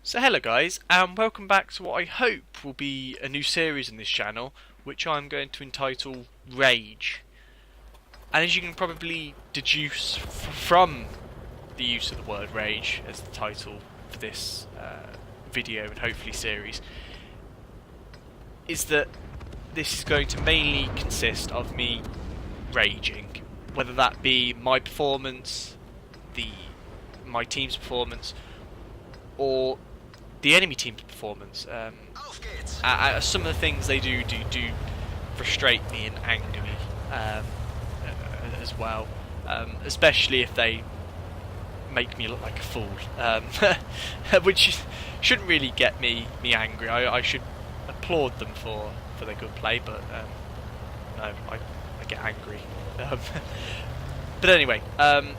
So hello guys, and welcome back to what I hope will be a new series in this channel, which I'm going to entitle Rage. And as you can probably deduce from the use of the word Rage as the title for this video and hopefully series, is that this is going to mainly consist of me raging, whether that be my performance, my team's performance, or the enemy team's performance. Some of the things they do frustrate me and anger me as well, especially if they make me look like a fool, which shouldn't really get me angry. I should applaud them for their good play, but no, I get angry. But anyway, I'm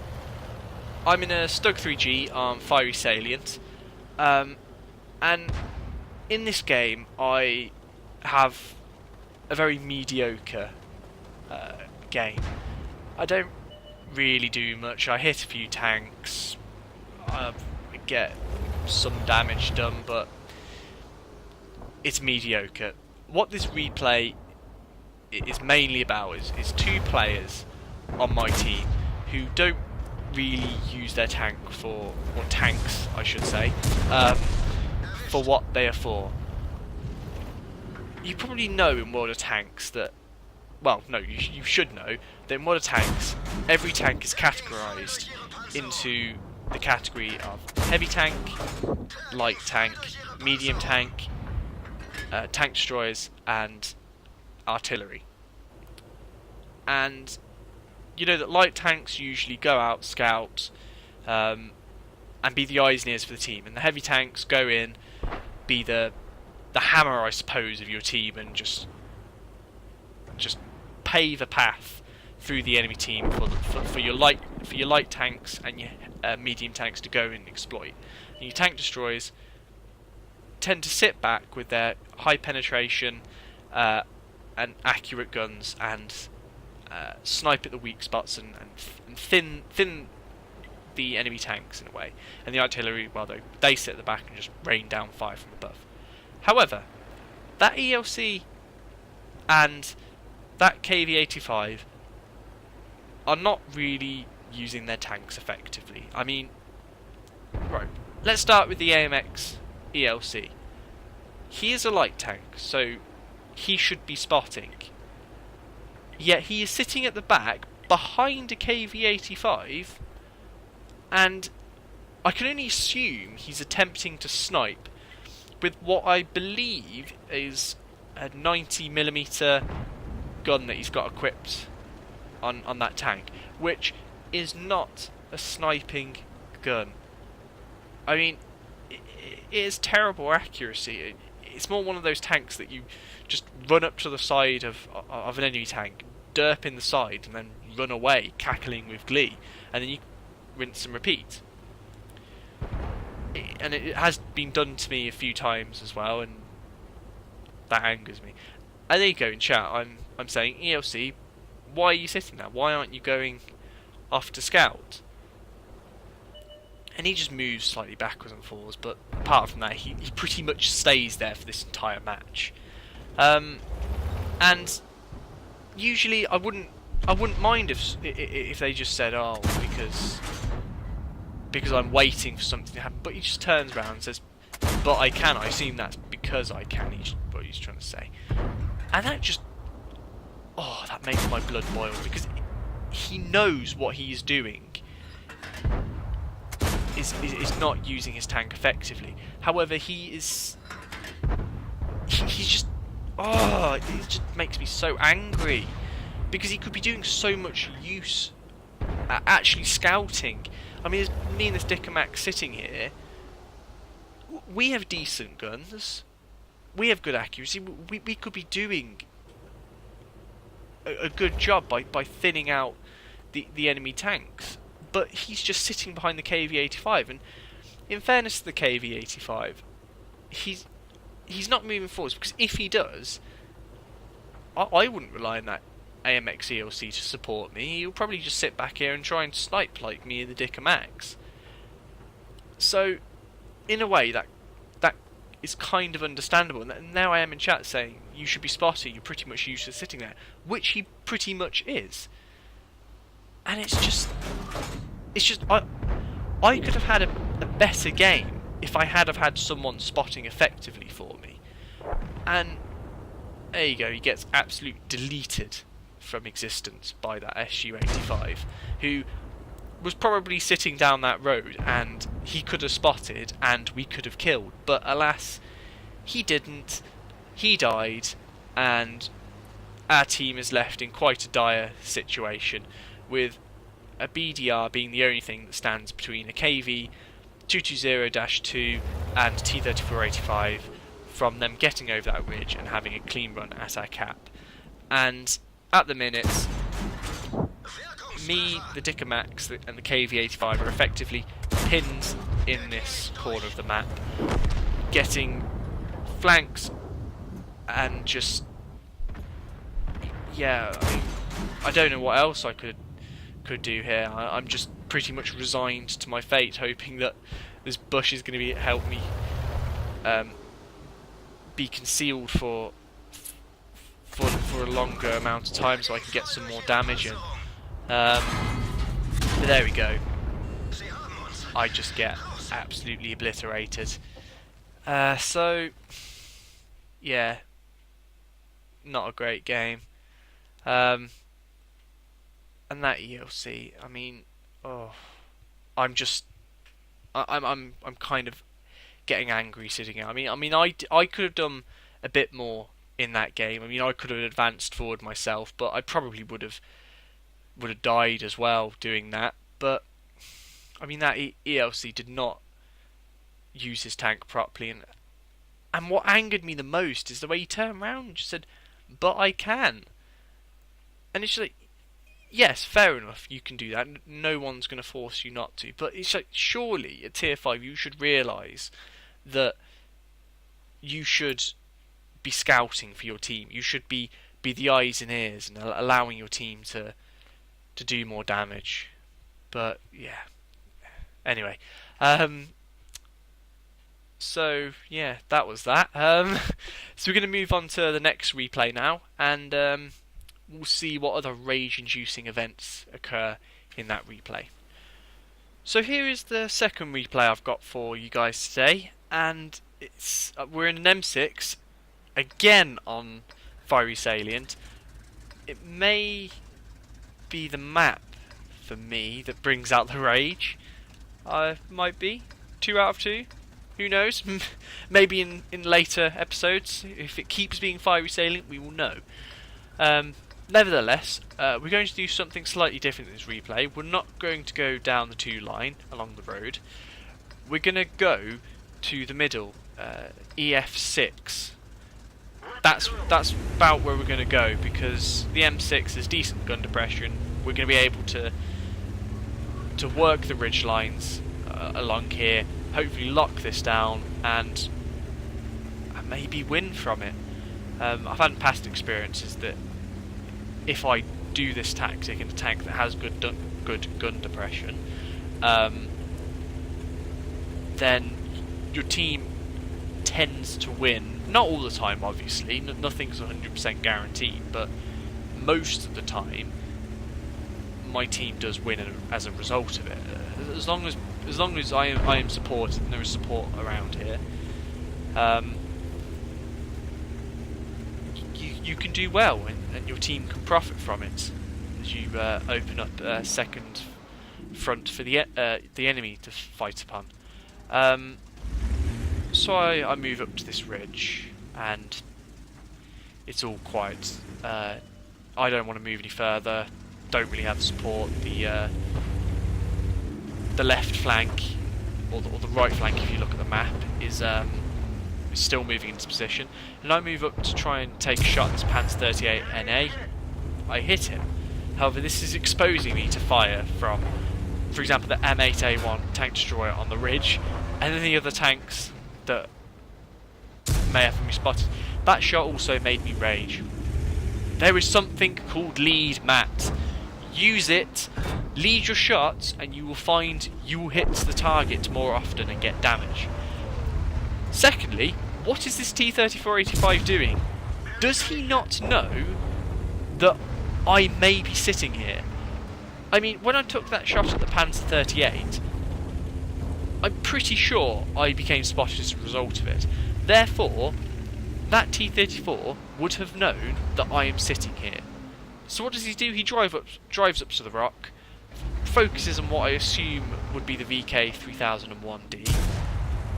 in a Stug 3G on Fiery Salient. And in this game, I have a very mediocre game. I don't really do much. I hit a few tanks, I get some damage done, but it's mediocre. What this replay is mainly about is two players on my team who don't really use their tank or tanks, I should say, for what they are for. You probably know in World of Tanks that, well, no, you should know that in World of Tanks, every tank is categorised into the category of heavy tank, light tank, medium tank, tank destroyers, and artillery. And you know that light tanks usually go out, scout, and be the eyes and ears for the team, and the heavy tanks go in, be the hammer, I suppose, of your team, and just pave a path through the enemy team for your light tanks and your medium tanks to go and exploit. And your tank destroyers tend to sit back with their high penetration and accurate guns and snipe at the weak spots and thin the enemy tanks in a way. And the artillery, well, they sit at the back and just rain down fire from above. However, that ELC and that KV-85 are not really using their tanks effectively. I mean, right, let's start with the AMX ELC. He is a light tank, so he should be spotting. Yet he is sitting at the back behind a KV-85, and I can only assume he's attempting to snipe with what I believe is a 90mm gun that he's got equipped on that tank, which is not a sniping gun. I mean, it is terrible accuracy. It's more one of those tanks that you just run up to the side of an enemy tank, derp in the side, and then run away, cackling with glee, and then you rinse and repeat. And it has been done to me a few times as well, and that angers me. And there you go in chat, I'm saying, ELC, why are you sitting there? Why aren't you going off to scout? And he just moves slightly backwards and forwards, but apart from that, he pretty much stays there for this entire match. And usually I wouldn't mind if they just said, oh, because I'm waiting for something to happen. But he just turns around and says, but I can. I assume that's because I can. What he's trying to say. And that just, that makes my blood boil, because he knows what he's doing is not using his tank effectively. However, he's just, it just makes me so angry, because he could be doing so much use at actually scouting. I mean, there's me and this Dickomac sitting here. We have decent guns. We have good accuracy. We could be doing a good job by thinning out the enemy tanks. But he's just sitting behind the KV-85. And in fairness to the KV-85, he's not moving forwards, because if he does, I wouldn't rely on that AMX ELC to support me. He'll probably just sit back here and try and snipe like me in the Dickomacs. So, in a way, that is kind of understandable. And now I am in chat saying you should be spotty, you're pretty much used to sitting there, which he pretty much is. And it's just I could have had a better game if I had have had someone spotting effectively for me. And there you go, he gets absolutely deleted from existence by that SU-85, who was probably sitting down that road and he could have spotted and we could have killed, but alas, he didn't. He died, and our team is left in quite a dire situation, with a BDR being the only thing that stands between a KV 220-2 and T-3485 from them getting over that ridge and having a clean run at our cap. And at the minute, me, the Dicker Max, and the KV-85 are effectively pinned in this corner of the map, getting flanks and just, yeah, I don't know what else I could do here. I'm just pretty much resigned to my fate, hoping that this bush is going to help me be concealed for a longer amount of time, so I can get some more damage in. But there we go. I just get absolutely obliterated. So yeah, not a great game. And that ELC, I mean, I'm kind of getting angry sitting here. I mean, I could have done a bit more in that game. I mean, I could have advanced forward myself, but I probably would have died as well doing that. But I mean, that ELC did not use his tank properly, and what angered me the most is the way he turned around and just said, "But I can." And it's like, yes, fair enough, you can do that. No one's going to force you not to. But it's like, surely at Tier 5 you should realise that you should be scouting for your team. You should be the eyes and ears and allowing your team to do more damage. But yeah. Anyway, so yeah, that was that. So we're going to move on to the next replay now, and we'll see what other rage-inducing events occur in that replay. So here is the second replay I've got for you guys today, and it's we're in an M6 again on Fiery Salient. It may be the map for me that brings out the rage. Might be 2 out of 2. Who knows? Maybe in later episodes, if it keeps being Fiery Salient, we will know. Nevertheless, we're going to do something slightly different in this replay. We're not going to go down the 2 line along the road. We're going to go to the middle, EF6. That's about where we're going to go, because the M6 is decent gun depression. We're going to be able to work the ridge lines along here, hopefully lock this down, and maybe win from it. I've had past experiences that if I do this tactic in a tank that has good gun depression, then your team tends to win. Not all the time, obviously. Nothing's 100% guaranteed, but most of the time, my team does win as a result of it. As long as I am supported and there is support around here, you can do well, and your team can profit from it as you open up a second front for the enemy to fight upon. So I move up to this ridge, and it's all quiet. I don't want to move any further. Don't really have the support. The left flank, or the right flank, if you look at the map, is still moving into position. And I move up to try and take a shot at this Panzer 38 NA. I hit him. However, this is exposing me to fire from, for example, the M8A1 tank destroyer on the ridge, and then the other tanks that may have been spotted. That shot also made me rage. There is something called lead, Matt. Use it, lead your shots, and you will find you will hit the target more often and get damage. Secondly, What is this T-3485 doing? Does he not know that I may be sitting here? I mean, when I took that shot at the Panzer 38, I'm pretty sure I became spotted as a result of it. Therefore, that T-34 would have known that I am sitting here. So what does he do? He drives up to the rock, focuses on what I assume would be the VK-3001D,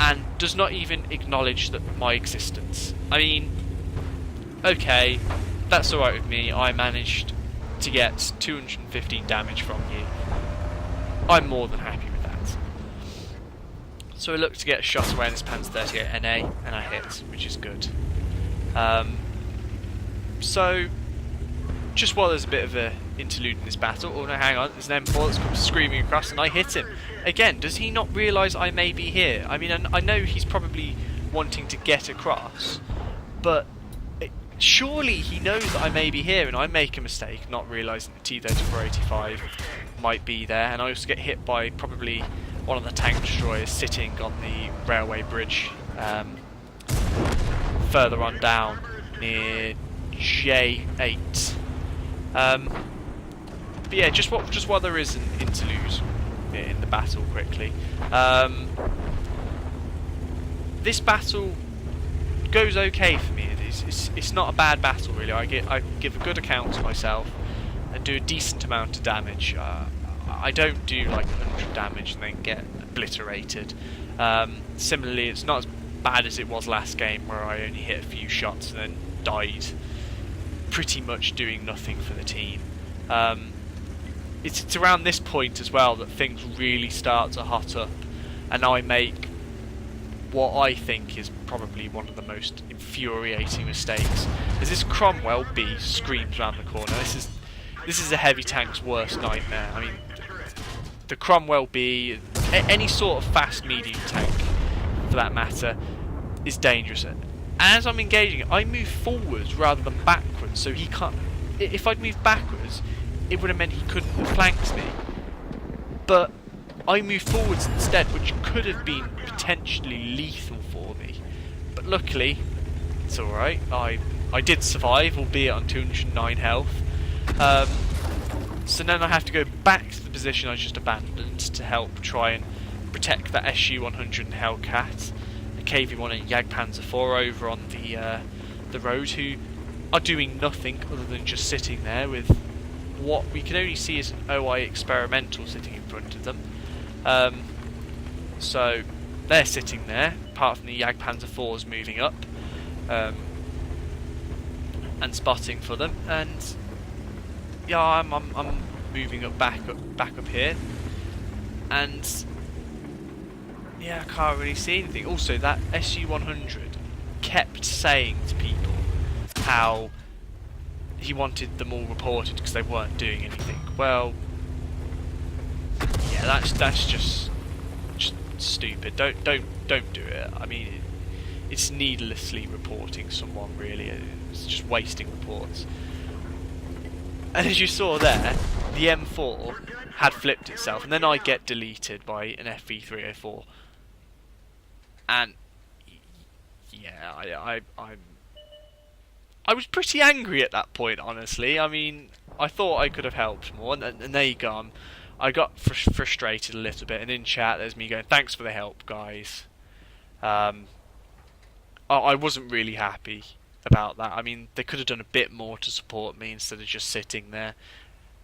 and does not even acknowledge my existence. I mean, okay, that's alright with me. I managed to get 215 damage from you. I'm more than happy with that. So I look to get a shot away in this Panzer 38 NA, and I hit, which is good. So, just while there's a bit of a interlude in this battle, oh no, hang on, there's an M4 that's come screaming across and I hit him. Again, does he not realise I may be here? I mean, I know he's probably wanting to get across, but surely he knows that I may be here, and I make a mistake not realising the T-3485 might be there, and I also get hit by probably one of the tank destroyers sitting on the railway bridge further on down near J8. But yeah, just while there is an interlude in the battle quickly, this battle goes okay for me. It's not a bad battle really. I give a good account to myself and do a decent amount of damage. I don't do like 100 damage and then get obliterated. Similarly, it's not as bad as it was last game where I only hit a few shots and then died, pretty much doing nothing for the team. It's around this point as well that things really start to hot up, and I make what I think is probably one of the most infuriating mistakes. As this Cromwell B screams around the corner. This is a heavy tank's worst nightmare. I mean, the Cromwell B, any sort of fast medium tank for that matter, is dangerous. As I'm engaging it, I move forwards rather than backwards, so he can't. If I'd moved backwards, it would have meant he couldn't have flanked me. But I moved forwards instead, which could have been potentially lethal for me. But luckily, it's alright. I did survive, albeit on 209 health. So then I have to go back to the position I just abandoned to help try and protect that SU-100 and Hellcat, a KV-1 and Jagdpanzer 4 over on the road, who are doing nothing other than just sitting there with what we can only see as an OI experimental sitting in front of them. So they're sitting there, apart from the Jagdpanzer 4s moving up and spotting for them, and yeah, I'm moving up back up here, and yeah, I can't really see anything. Also, that SU-100 kept saying to people how he wanted them all reported because they weren't doing anything. Well, yeah, that's just stupid. Don't do it. I mean, it's needlessly reporting someone. Really, it's just wasting reports. And as you saw there, the M4 had flipped itself, and then I get deleted by an FV304. And yeah, I was pretty angry at that point, honestly. I mean, I thought I could have helped more, and there you go. I got frustrated a little bit, and in chat there's me going, "Thanks for the help, guys." I wasn't really happy about that. I mean, they could have done a bit more to support me instead of just sitting there.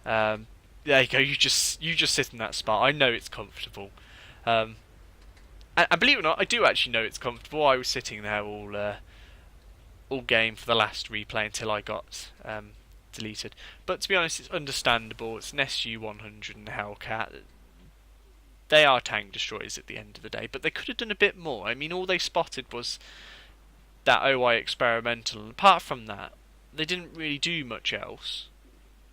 There you go. You just sit in that spot. I know it's comfortable. And believe it or not, I do actually know it's comfortable. I was sitting there all game for the last replay until I got deleted. But to be honest, it's understandable. It's an SU-100 and a Hellcat. They are tank destroyers at the end of the day, but they could have done a bit more. I mean, all they spotted was that OI experimental, and apart from that, they didn't really do much else.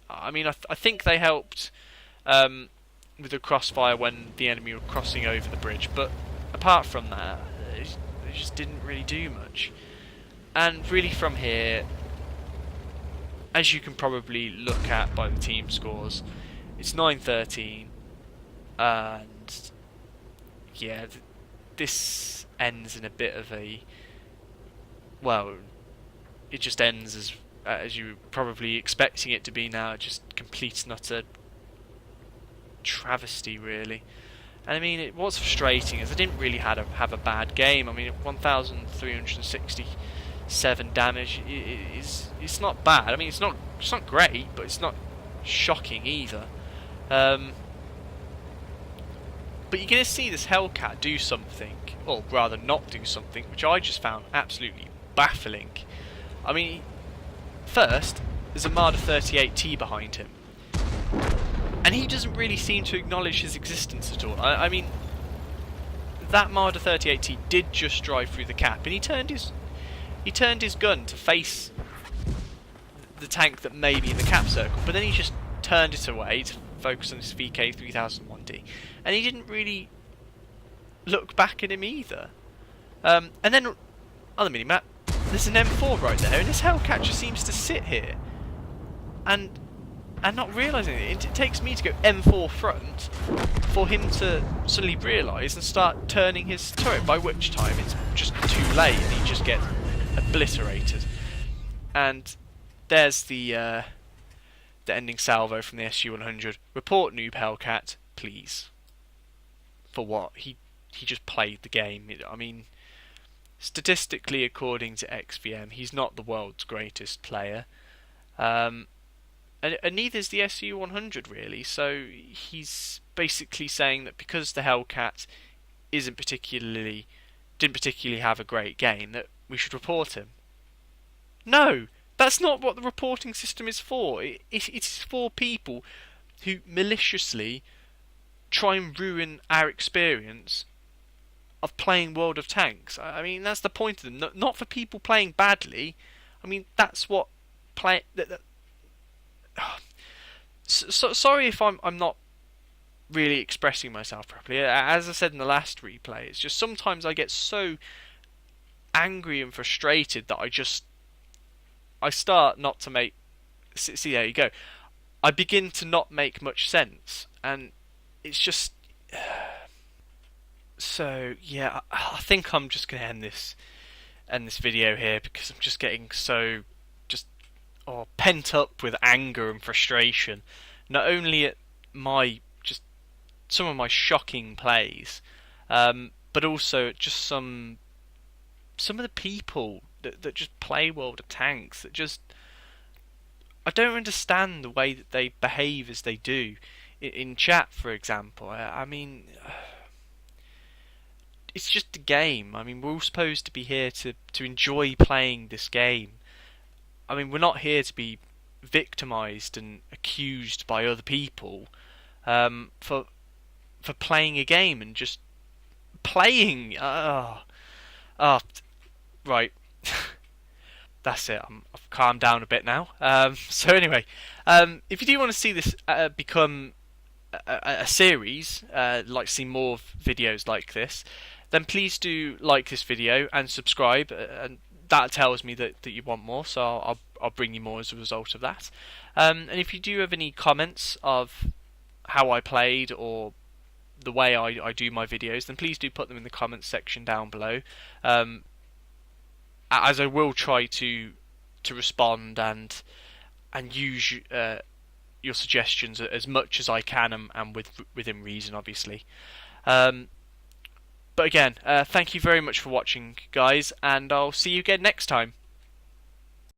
I mean, I think they helped with the crossfire when the enemy were crossing over the bridge, but apart from that, they just didn't really do much. And really from here, as you can probably look at by the team scores, it's 9-13, and yeah, this ends in a bit of a well, it just ends as you were probably expecting it to be now. Just complete and utter travesty, really. And I mean, what's frustrating is I didn't really have a bad game. I mean, 1,367 damage it's not bad. I mean, it's not great, but it's not shocking either. But you're going to see this Hellcat do something, or rather not do something, which I just found absolutely baffling. I mean, first, there's a Marder 38T behind him, and he doesn't really seem to acknowledge his existence at all. I mean, that Marder 38T did just drive through the cap, and he turned his gun to face the tank that may be in the cap circle, but then he just turned it away to focus on his VK 3001D, and he didn't really look back at him either. And then on the minimap, there's an M4 right there, and this Hellcat just seems to sit here and not realising it. It takes me to go M4 front for him to suddenly realise and start turning his turret, by which time it's just too late and he just gets obliterated. And there's the ending salvo from the SU-100. Report noob Hellcat, please. For what? He just played the game. I mean, statistically, according to XVM, he's not the world's greatest player. And neither is the SU-100 really. So he's basically saying that because the Hellcat didn't particularly have a great game, that we should report him. No, that's not what the reporting system is for. It's for people who maliciously try and ruin our experience of playing World of Tanks. I mean, that's the point of them. Not for people playing badly. I mean, that's what play. Sorry if I'm not really expressing myself properly. As I said in the last replay, it's just sometimes I get so angry and frustrated that I start not to make. See, there you go. I begin to not make much sense, and it's just. So yeah, I think I'm just gonna end this video here because I'm just getting so pent up with anger and frustration, not only at some of my shocking plays, but also at just some of the people that just play World of Tanks that just. I don't understand the way that they behave as they do in chat, for example. I mean, it's just a game. I mean, we're all supposed to be here to enjoy playing this game. I mean, we're not here to be victimised and accused by other people for playing a game and just playing. Right. That's it. I've calmed down a bit now. So anyway, if you do want to see this become a series, like see more videos like this, then please do like this video and subscribe, and that tells me that you want more. So I'll bring you more as a result of that. And if you do have any comments of how I played or the way I do my videos, then please do put them in the comments section down below. As I will try to respond and use your suggestions as much as I can, and within reason, obviously. But again, thank you very much for watching, guys, and I'll see you again next time.